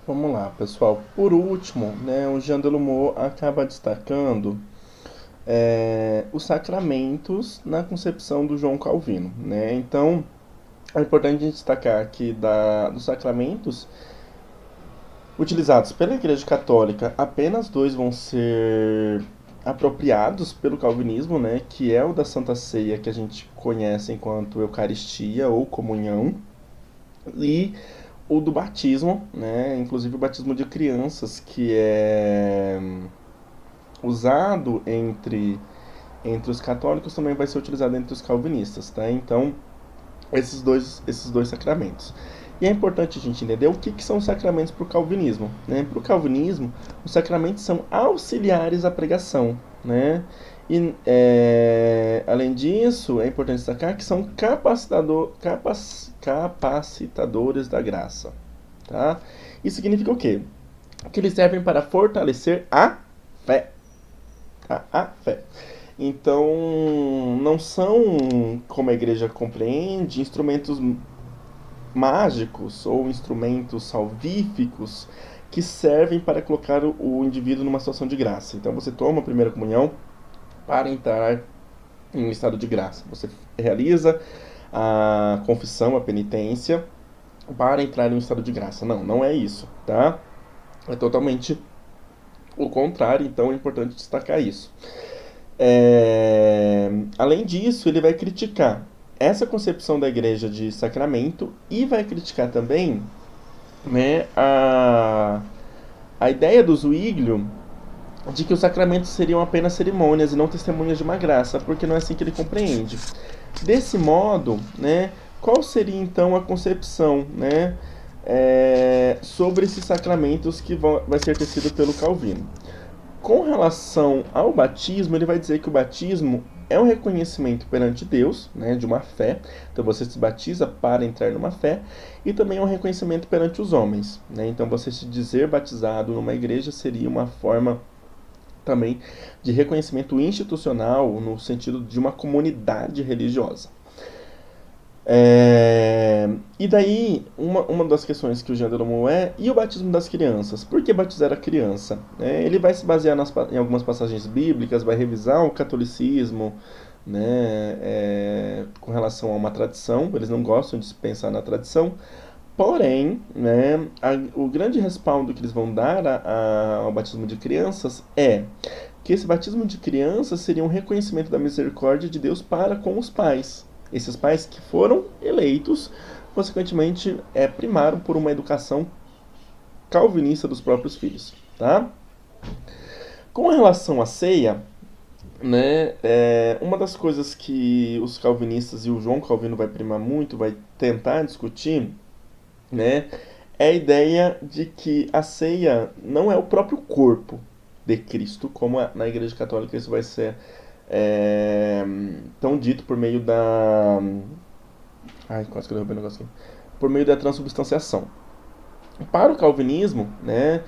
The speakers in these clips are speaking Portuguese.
Vamos lá, pessoal. Por último, né, o Jean Delumeau acaba destacando os sacramentos na concepção do João Calvino, né? Então, é importante a gente destacar que dos sacramentos utilizados pela Igreja Católica, apenas dois vão ser apropriados pelo calvinismo, né? Que é o da Santa Ceia, que a gente conhece enquanto Eucaristia ou comunhão, e o do batismo, né? Inclusive o batismo de crianças, que é usado entre os católicos, também vai ser utilizado entre os calvinistas, tá? Então, esses dois sacramentos. E é importante a gente entender o que são os sacramentos para o calvinismo, né? Para o calvinismo, os sacramentos são auxiliares à pregação, né? E, além disso, é importante destacar que são capacitadores da graça, tá? Isso significa o quê? Que eles servem para fortalecer a fé, tá? A fé. Então, não são, como a igreja compreende, instrumentos mágicos ou instrumentos salvíficos que servem para colocar o indivíduo numa situação de graça. Então, você toma a primeira comunhão para entrar em um estado de graça. Você realiza a confissão, a penitência, para entrar em um estado de graça. Não, não é isso, tá? É totalmente o contrário, então é importante destacar isso. Além disso, ele vai criticar essa concepção da igreja de sacramento e vai criticar também, né, a ideia do Zwinglio de que os sacramentos seriam apenas cerimônias e não testemunhas de uma graça, porque não é assim que ele compreende. Desse modo, né, qual seria então a concepção, né, sobre esses sacramentos que vai ser tecido pelo Calvino? Com relação ao batismo, ele vai dizer que o batismo é um reconhecimento perante Deus, né, de uma fé. Então você se batiza para entrar numa fé, e também é um reconhecimento perante os homens, né? Então você se dizer batizado numa igreja seria uma forma também de reconhecimento institucional no sentido de uma comunidade religiosa. E daí, uma das questões que o Jean Delumeau e o batismo das crianças? Por que batizar a criança? Ele vai se basear em algumas passagens bíblicas, vai revisar o catolicismo, né, com relação a uma tradição. Eles não gostam de se pensar na tradição. Porém, né, o grande respaldo que eles vão dar ao batismo de crianças é que esse batismo de crianças seria um reconhecimento da misericórdia de Deus para com os pais. Esses pais que foram eleitos, consequentemente, primaram por uma educação calvinista dos próprios filhos, tá? Com relação à ceia, né, uma das coisas que os calvinistas e o João Calvino vai primar muito, vai tentar discutir, né, é a ideia de que a ceia não é o próprio corpo de Cristo, como na Igreja Católica isso vai ser é, tão dito por meio da. Ai, quase que eu derrubei o negócio aqui. Por meio da transubstanciação. Para o calvinismo, né,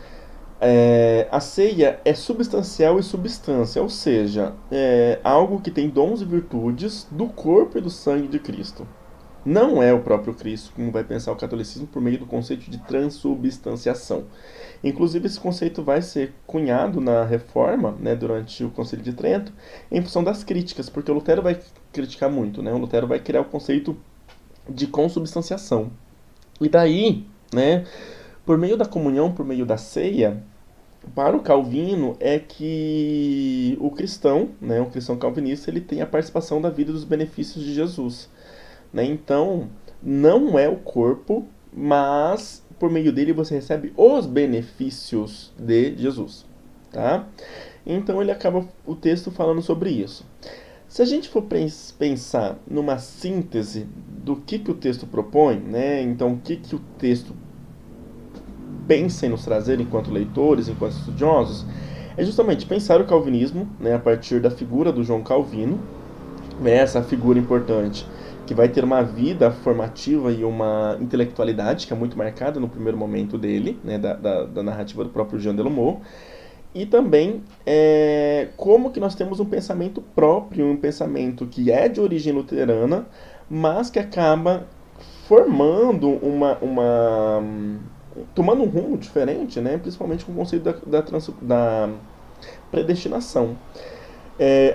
a ceia é substancial e substância, ou seja, é algo que tem dons e virtudes do corpo e do sangue de Cristo. Não é o próprio Cristo, como vai pensar o catolicismo, por meio do conceito de transubstanciação. Inclusive, esse conceito vai ser cunhado na Reforma, né, durante o Concílio de Trento, em função das críticas, porque o Lutero vai criticar muito, né? O Lutero vai criar o conceito de consubstanciação. E daí, né, por meio da comunhão, por meio da ceia, para o Calvino é que o cristão, né, o cristão calvinista, ele tem a participação da vida e dos benefícios de Jesus, né? Então, não é o corpo, mas por meio dele você recebe os benefícios de Jesus, tá? Então ele acaba o texto falando sobre isso. Se a gente for pensar numa síntese do que o texto propõe, né? Então, o que o texto pensa em nos trazer enquanto leitores, enquanto estudiosos, é justamente pensar o calvinismo, né, a partir da figura do João Calvino, né, essa figura importante que vai ter uma vida formativa e uma intelectualidade que é muito marcada no primeiro momento dele, né, da narrativa do próprio Jean Delumeau, e também como que nós temos um pensamento próprio, um pensamento que é de origem luterana, mas que acaba formando tomando um rumo diferente, né? Principalmente com o conceito da predestinação.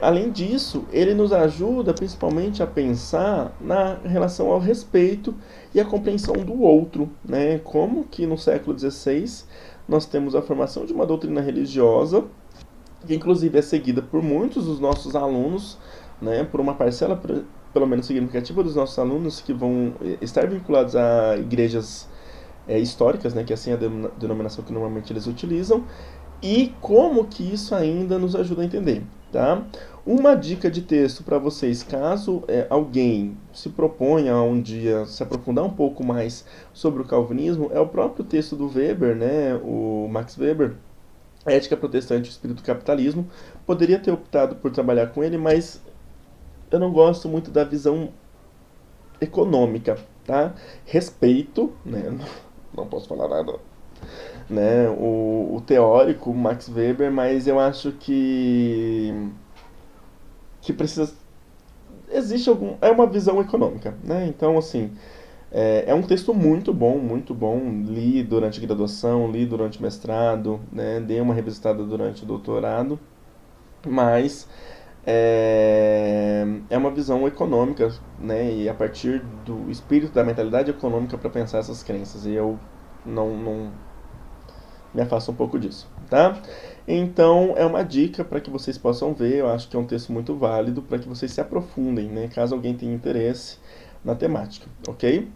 Além disso, ele nos ajuda principalmente a pensar na relação ao respeito e à compreensão do outro, né? Como que no século XVI nós temos a formação de uma doutrina religiosa, que inclusive é seguida por muitos dos nossos alunos, né? Por uma parcela pelo menos significativa dos nossos alunos que vão estar vinculados a igrejas históricas, né? Que assim é a denominação que normalmente eles utilizam, e como que isso ainda nos ajuda a entender, tá? Uma dica de texto para vocês, caso alguém se proponha a um dia se aprofundar um pouco mais sobre o calvinismo, é o próprio texto do Weber, né, o Max Weber, Ética Protestante e o Espírito do Capitalismo. Poderia ter optado por trabalhar com ele, mas eu não gosto muito da visão econômica, tá? Respeito, né? Não posso falar nada, né, o teórico Max Weber, mas eu acho que precisa existe é uma visão econômica, né? Então assim, é um texto muito bom, li durante a graduação, li durante o mestrado, né, dei uma revisitada durante o doutorado, mas é uma visão econômica, né, e a partir do espírito da mentalidade econômica para pensar essas crenças, e eu não me afasto um pouco disso, tá? Então é uma dica para que vocês possam ver, eu acho que é um texto muito válido para que vocês se aprofundem, né, caso alguém tenha interesse na temática, ok?